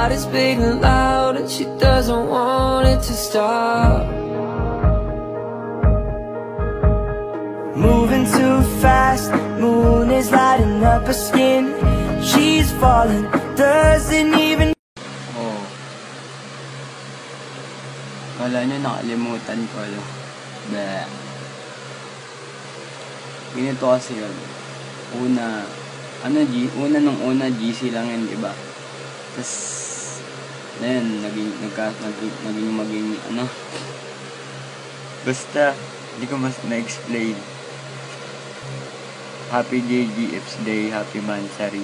heart is beating loud and she doesn't want it to stop. Moving too fast, moon is lighting up her skin. She's falling, doesn't even... Oh. Wala nyo, nakalimutan ko, ano. Bleh. Ganito kasi yun. Una nung GC lang yun, diba? Tapos, na yun, naging, ano. Basta, hindi ko mas na-explain. Happy JGF's Day, happy Mansari.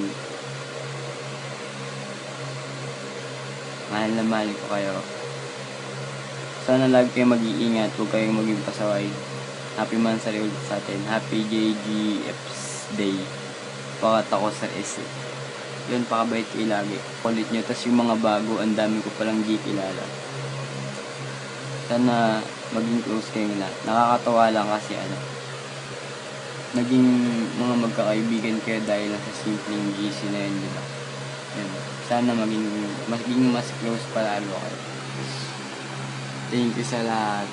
Mahal na mahal ko kayo. Sana lagi kayo mag-iingat, huwag kayong maging pasaway. Happy Mansari ulit sa atin. Happy JGF's Day. Pakat ako sa SE. Yun, pakabait kayo lagi. Ulit nyo, tas yung mga bago, ang dami ko palang di kilala. Sana maging close kayong lahat. Nakakatawa lang kasi ano, naging mga magkakaibigan kayo dahil lang sa simpleng GC na yun, diba? Yun. Sana maging mas close palalo kayo. Thank you sa lahat,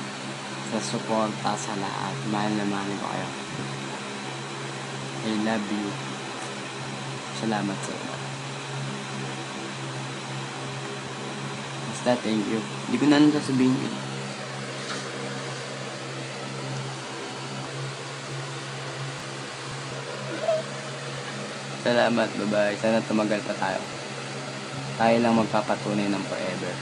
sa suporta sa lahat. Mahal na mahal ko kayo. I love you. Salamat sa lahat. Basta thank you. Hindi ko na sasabihin yun. Salamat, bye-bye. Sana tumagal pa tayo. Tayo lang magpapatunay ng forever.